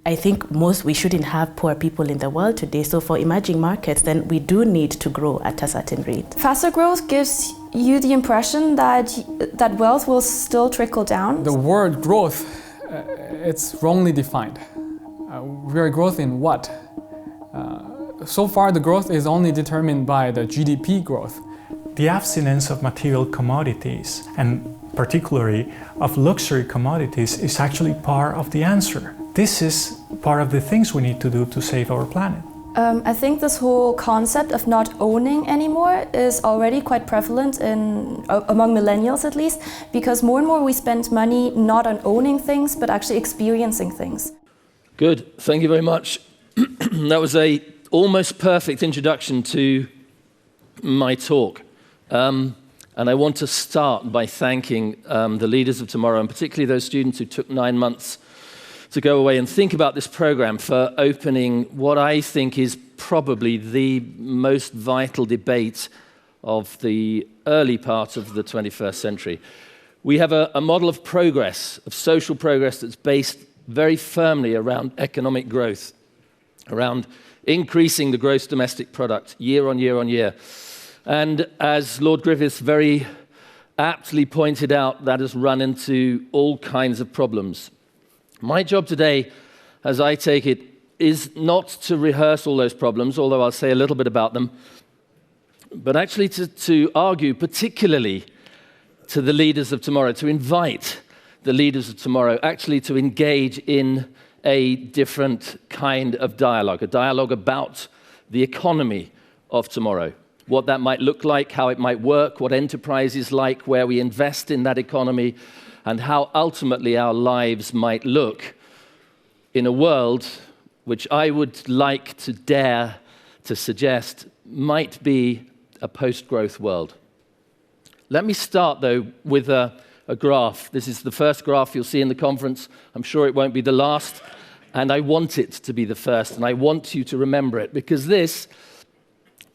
I think we shouldn't have poor people in the world today. So for emerging markets, then we do need to grow at a certain rate. Faster growth gives you the impression that wealth will still trickle down. The word growth, it's wrongly defined. We are growth in what? So far, the growth is only determined by the GDP growth. The abstinence of material commodities, and particularly of luxury commodities, is actually part of the answer. This is part of the things we need to do to save our planet. I think this whole concept of not owning anymore is already quite prevalent among millennials at least, because more and more we spend money not on owning things, but actually experiencing things. Good, thank you very much. That was a almost perfect introduction to my talk. And I want to start by thanking the leaders of tomorrow, and particularly those students who took 9 months to go away and think about this program, for opening what I think is probably the most vital debate of the early part of the 21st century. We have a model of progress, of social progress, that's based very firmly around economic growth, around increasing the gross domestic product year on year on year. And as Lord Griffiths very aptly pointed out, that has run into all kinds of problems. My job today, as I take it, is not to rehearse all those problems, although I'll say a little bit about them, but actually to argue particularly to the leaders of tomorrow, to invite the leaders of tomorrow actually to engage in a different kind of dialogue, a dialogue about the economy of tomorrow, what that might look like, how it might work, what enterprise is like, where we invest in that economy, and how ultimately our lives might look in a world which I would like to dare to suggest might be a post-growth world. Let me start, though, with a graph. This is the first graph you'll see in the conference. I'm sure it won't be the last, and I want it to be the first, and I want you to remember it, because this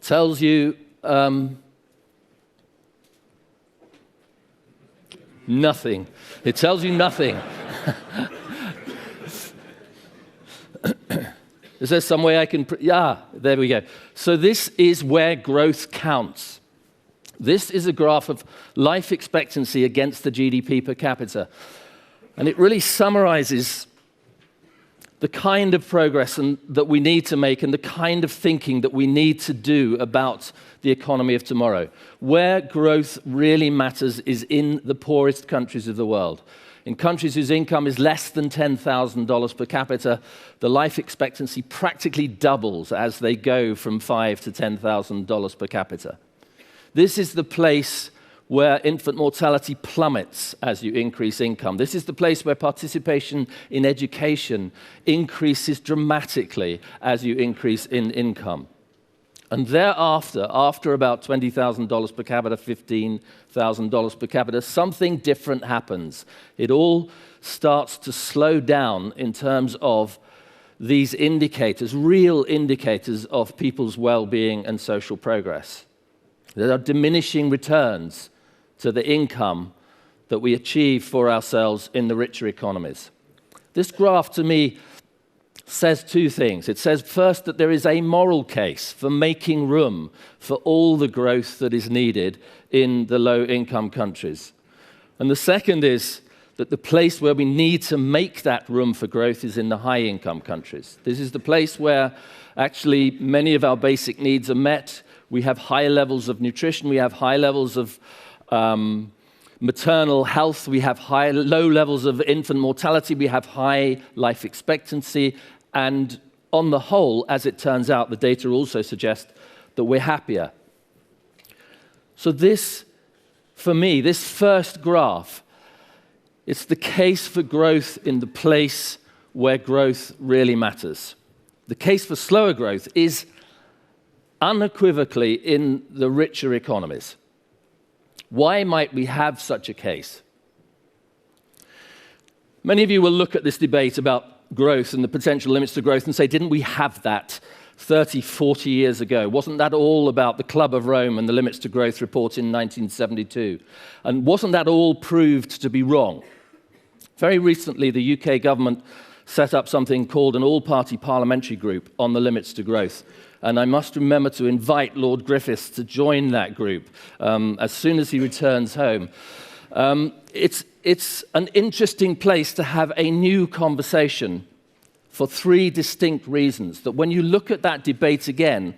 tells you nothing. It tells you nothing. Is there some way I can... Yeah, there we go. So this is where growth counts. This is a graph of life expectancy against the GDP per capita. And it really summarizes the kind of progress that we need to make and the kind of thinking that we need to do about the economy of tomorrow. Where growth really matters is in the poorest countries of the world. In countries whose income is less than $10,000 per capita, the life expectancy practically doubles as they go from $5,000 to $10,000 per capita. This is the place where infant mortality plummets as you increase income. This is the place where participation in education increases dramatically as you increase in income. And thereafter, after about $20,000 per capita, $15,000 per capita, something different happens. It all starts to slow down in terms of these indicators, real indicators of people's well-being and social progress. There are diminishing returns to the income that we achieve for ourselves in the richer economies. This graph, to me, says two things. It says, first, that there is a moral case for making room for all the growth that is needed in the low-income countries. And the second is that the place where we need to make that room for growth is in the high-income countries. This is the place where actually many of our basic needs are met. We have high levels of nutrition, we have high levels of maternal health, we have low levels of infant mortality, we have high life expectancy, and on the whole, as it turns out, the data also suggest that we're happier. So this, for me, this first graph, it's the case for growth in the place where growth really matters. The case for slower growth is unequivocally in the richer economies. Why might we have such a case? Many of you will look at this debate about growth and the potential limits to growth and say, didn't we have that 30, 40 years ago? Wasn't that all about the Club of Rome and the Limits to Growth report in 1972? And wasn't that all proved to be wrong? Very recently, the UK government set up something called an all-party parliamentary group on the limits to growth. And I must remember to invite Lord Griffiths to join that group as soon as he returns home. It's an interesting place to have a new conversation for three distinct reasons. That when you look at that debate again,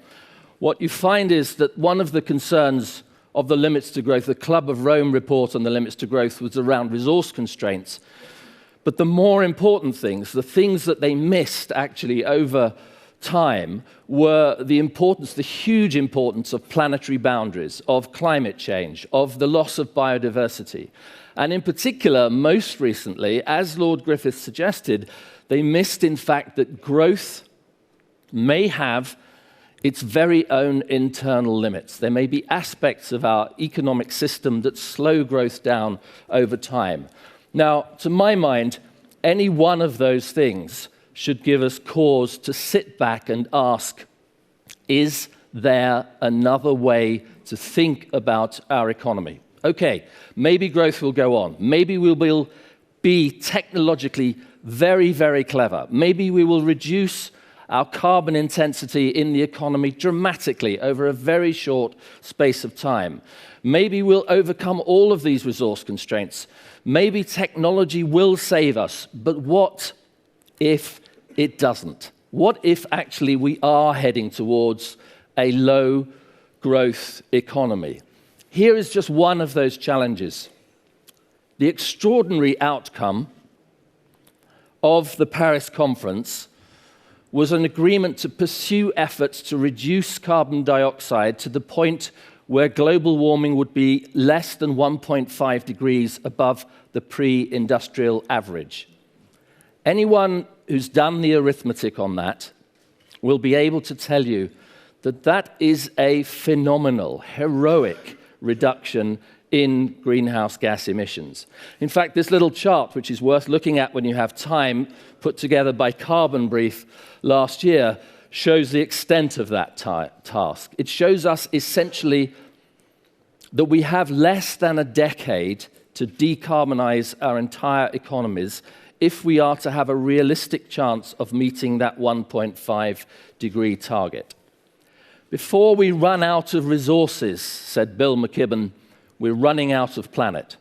what you find is that one of the concerns of the limits to growth, the Club of Rome report on the limits to growth, was around resource constraints. But the more important things, the things that they missed actually over time, were the importance, the huge importance of planetary boundaries, of climate change, of the loss of biodiversity. And in particular, most recently, as Lord Griffiths suggested, they missed, in fact, that growth may have its very own internal limits. There may be aspects of our economic system that slow growth down over time. Now, to my mind, any one of those things should give us cause to sit back and ask, is there another way to think about our economy? Okay, maybe growth will go on. Maybe we will be technologically very, very clever. Maybe we will reduce our carbon intensity in the economy dramatically over a very short space of time. Maybe we'll overcome all of these resource constraints. Maybe technology will save us. But what if it doesn't? What if actually we are heading towards a low growth economy? Here is just one of those challenges. The extraordinary outcome of the Paris conference was an agreement to pursue efforts to reduce carbon dioxide to the point where global warming would be less than 1.5 degrees above the pre-industrial average. Anyone who's done the arithmetic on that will be able to tell you that that is a phenomenal, heroic reduction in greenhouse gas emissions. In fact, this little chart, which is worth looking at when you have time, put together by Carbon Brief last year, shows the extent of that task. It shows us essentially that we have less than a decade to decarbonize our entire economies if we are to have a realistic chance of meeting that 1.5 degree target. Before we run out of resources, said Bill McKibben, we're running out of planet.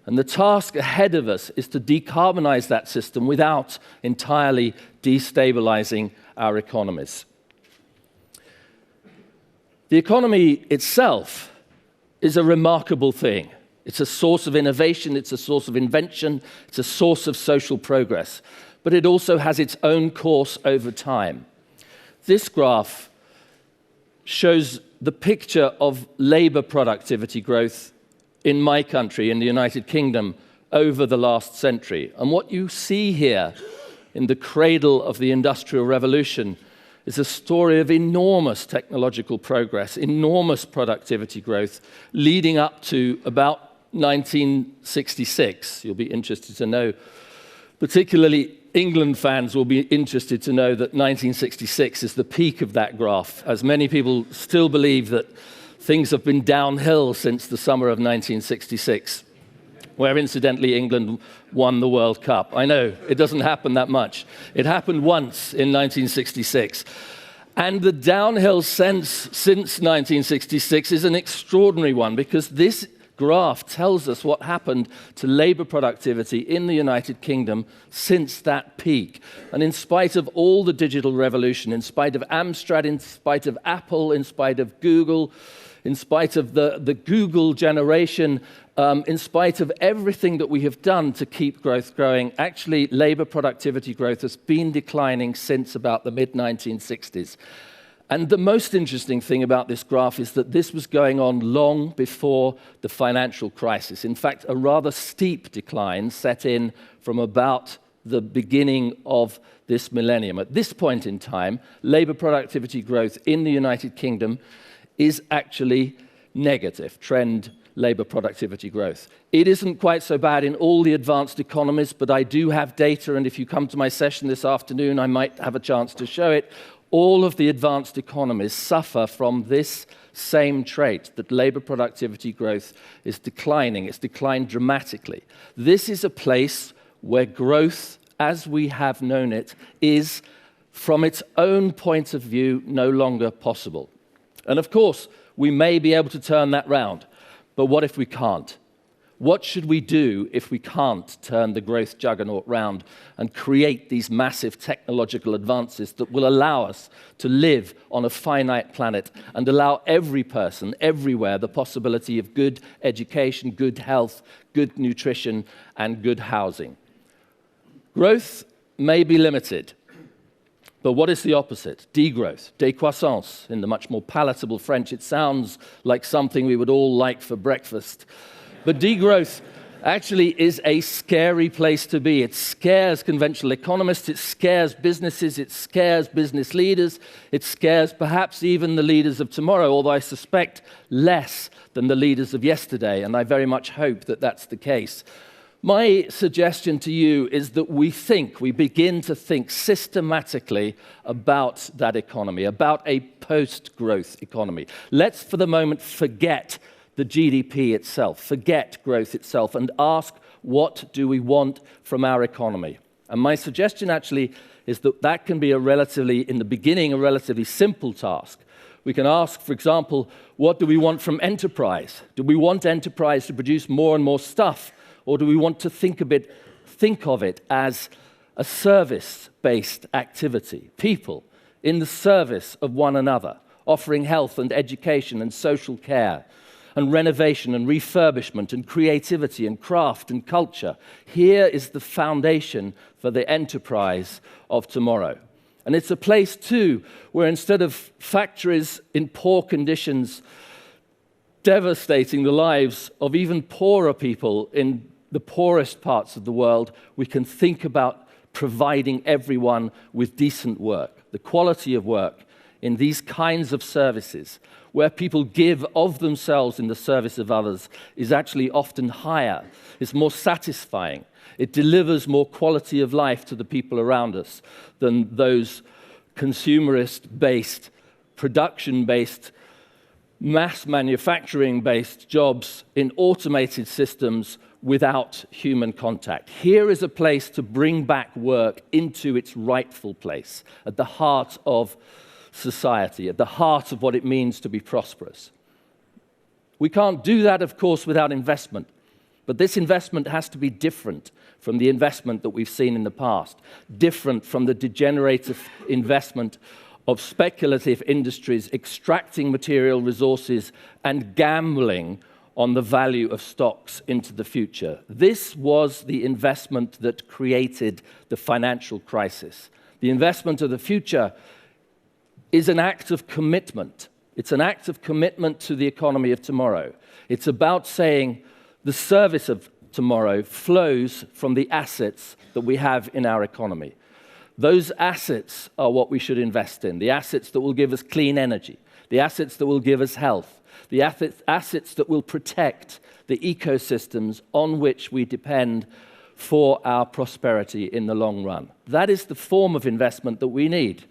And the task ahead of us is to decarbonize that system without entirely destabilizing our economies. The economy itself is a remarkable thing. It's a source of innovation, it's a source of invention, it's a source of social progress. But it also has its own course over time. This graph shows the picture of labor productivity growth in my country, in the United Kingdom, over the last century. And what you see here in the cradle of the Industrial Revolution is a story of enormous technological progress, enormous productivity growth, leading up to about 1966. You'll be interested to know, particularly England fans will be interested to know that 1966 is the peak of that graph, as many people still believe that things have been downhill since the summer of 1966, where incidentally England won the World Cup. I know, it doesn't happen that much. It happened once in 1966. And the downhill since 1966 is an extraordinary one, because this graph tells us what happened to labor productivity in the United Kingdom since that peak. And in spite of all the digital revolution, in spite of Amstrad, in spite of Apple, in spite of Google, in spite of the Google generation, in spite of everything that we have done to keep growth growing, actually labor productivity growth has been declining since about the mid-1960s. And the most interesting thing about this graph is that this was going on long before the financial crisis. In fact, a rather steep decline set in from about the beginning of this millennium. At this point in time, labor productivity growth in the United Kingdom is actually negative, trend labor productivity growth. It isn't quite so bad in all the advanced economies, but I do have data, and if you come to my session this afternoon, I might have a chance to show it. All of the advanced economies suffer from this same trait, that labor productivity growth is declining. It's declined dramatically. This is a place where growth as we have known it is, from its own point of view, no longer possible. And of course, we may be able to turn that round, but what if we can't? What should we do if we can't turn the growth juggernaut round and create these massive technological advances that will allow us to live on a finite planet and allow every person, everywhere, the possibility of good education, good health, good nutrition, and good housing? Growth may be limited, but what is the opposite? Degrowth, décroissance, in the much more palatable French. It sounds like something we would all like for breakfast. But degrowth actually is a scary place to be. It scares conventional economists, it scares businesses, it scares business leaders, it scares perhaps even the leaders of tomorrow, although I suspect less than the leaders of yesterday, and I very much hope that that's the case. My suggestion to you is that we begin to think systematically about that economy, about a post-growth economy. Let's, for the moment, forget the GDP itself, forget growth itself, and ask, what do we want from our economy? And my suggestion actually is that that can be in the beginning, a relatively simple task. We can ask, for example, what do we want from enterprise? Do we want enterprise to produce more and more stuff? Or do we want to think of it as a service-based activity? People in the service of one another, offering health and education and social care, and renovation and refurbishment and creativity and craft and culture. Here is the foundation for the enterprise of tomorrow. And it's a place, too, where instead of factories in poor conditions devastating the lives of even poorer people in the poorest parts of the world, we can think about providing everyone with decent work, the quality of work in these kinds of services, where people give of themselves in the service of others, is actually often higher, it's more satisfying, it delivers more quality of life to the people around us than those consumerist-based, production-based, mass manufacturing-based jobs in automated systems without human contact. Here is a place to bring back work into its rightful place, at the heart of society, at the heart of what it means to be prosperous. We can't do that, of course, without investment, but this investment has to be different from the investment that we've seen in the past, different from the degenerative investment of speculative industries extracting material resources and gambling on the value of stocks into the future. This was the investment that created the financial crisis. The investment of the future is an act of commitment. It's an act of commitment to the economy of tomorrow. It's about saying the service of tomorrow flows from the assets that we have in our economy. Those assets are what we should invest in, the assets that will give us clean energy, the assets that will give us health, the assets that will protect the ecosystems on which we depend for our prosperity in the long run. That is the form of investment that we need.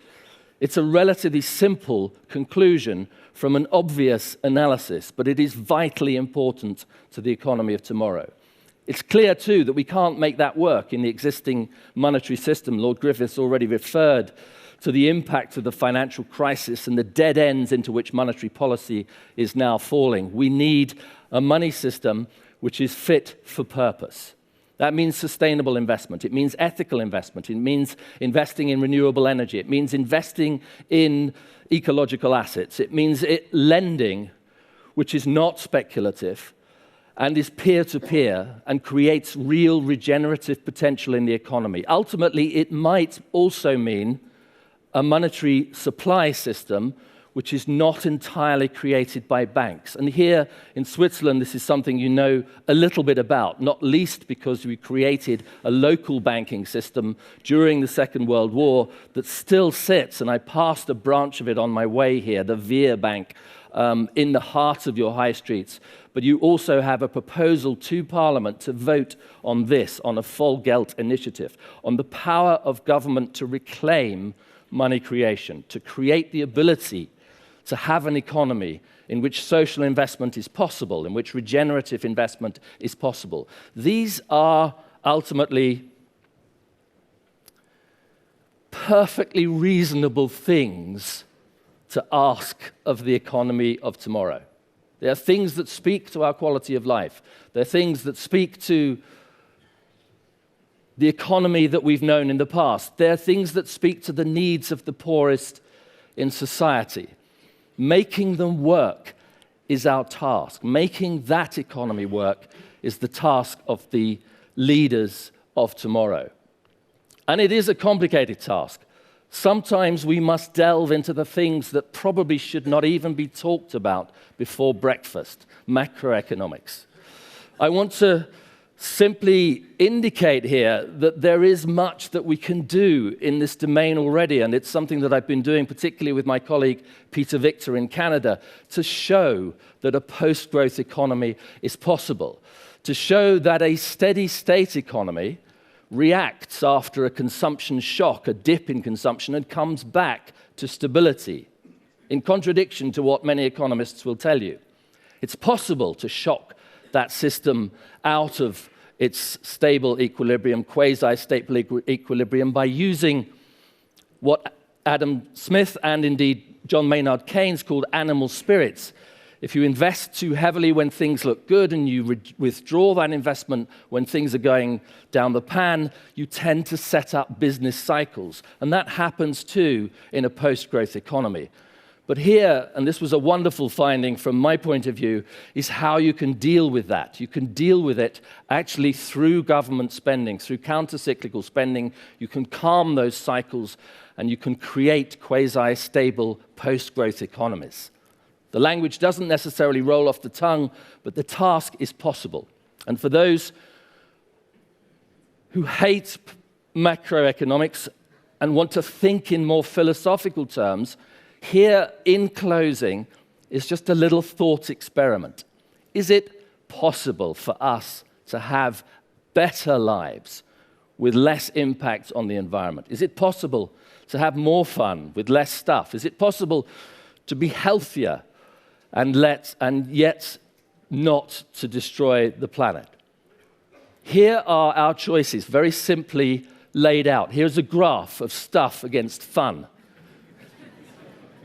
It's a relatively simple conclusion from an obvious analysis, but it is vitally important to the economy of tomorrow. It's clear, too, that we can't make that work in the existing monetary system. Lord Griffiths already referred to the impact of the financial crisis and the dead ends into which monetary policy is now falling. We need a money system which is fit for purpose. That means sustainable investment. It means ethical investment. It means investing in renewable energy. It means investing in ecological assets. It means lending, which is not speculative and is peer-to-peer and creates real regenerative potential in the economy. Ultimately, it might also mean a monetary supply system which is not entirely created by banks. And here in Switzerland, this is something you know a little bit about, not least because we created a local banking system during the Second World War that still sits, and I passed a branch of it on my way here, the Veer Bank, in the heart of your high streets. But you also have a proposal to Parliament to vote on this, on a Vollgeld initiative, on the power of government to reclaim money creation, to create the ability to have an economy in which social investment is possible, in which regenerative investment is possible. These are ultimately perfectly reasonable things to ask of the economy of tomorrow. They are things that speak to our quality of life. They're things that speak to the economy that we've known in the past. They're things that speak to the needs of the poorest in society. Making them work is our task. Making that economy work is the task of the leaders of tomorrow. And it is a complicated task. Sometimes we must delve into the things that probably should not even be talked about before breakfast, macroeconomics. I want to simply indicate here that there is much that we can do in this domain already, and it's something that I've been doing particularly with my colleague Peter Victor in Canada, to show that a post-growth economy is possible, to show that a steady state economy reacts after a consumption shock, a dip in consumption, and comes back to stability, in contradiction to what many economists will tell you. It's possible to shock that system out of its stable equilibrium, quasi-stable equilibrium, by using what Adam Smith and indeed John Maynard Keynes called animal spirits. If you invest too heavily when things look good and you withdraw that investment when things are going down the pan, you tend to set up business cycles. And that happens too in a post-growth economy. But here, and this was a wonderful finding from my point of view, is how you can deal with that. You can deal with it actually through government spending, through counter-cyclical spending. You can calm those cycles and you can create quasi-stable post-growth economies. The language doesn't necessarily roll off the tongue, but the task is possible. And for those who hate macroeconomics and want to think in more philosophical terms, here in closing is just a little thought experiment. Is it possible for us to have better lives with less impact on the environment? Is it possible to have more fun with less stuff? Is it possible to be healthier and yet not to destroy the planet? Here are our choices, very simply laid out. Here's a graph of stuff against fun.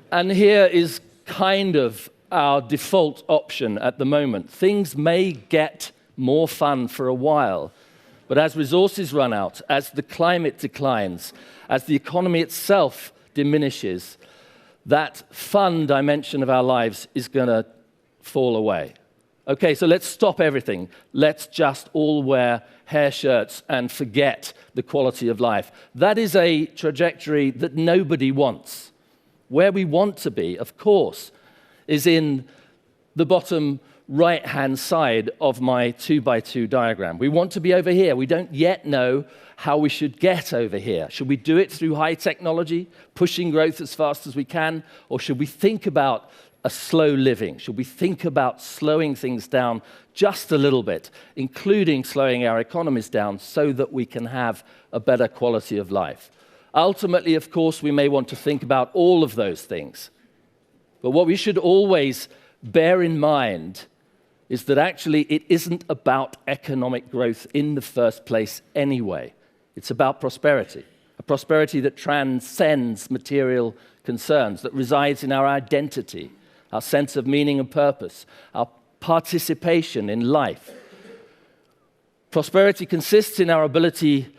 And here is kind of our default option at the moment. Things may get more fun for a while, but as resources run out, as the climate declines, as the economy itself diminishes, that fun dimension of our lives is going to fall away. Okay, so let's stop everything. Let's just all wear hair shirts and forget the quality of life. That is a trajectory that nobody wants. Where we want to be, of course, is in the bottom right-hand side of my 2x2 diagram. We want to be over here. We don't yet know how we should get over here. Should we do it through high technology, pushing growth as fast as we can, or should we think about a slow living? Should we think about slowing things down just a little bit, including slowing our economies down so that we can have a better quality of life? Ultimately, of course, we may want to think about all of those things. But what we should always bear in mind is that actually it isn't about economic growth in the first place anyway. It's about prosperity, a prosperity that transcends material concerns, that resides in our identity, our sense of meaning and purpose, our participation in life. Prosperity consists in our ability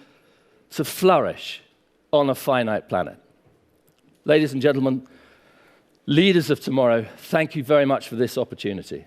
to flourish on a finite planet. Ladies and gentlemen, leaders of tomorrow, thank you very much for this opportunity.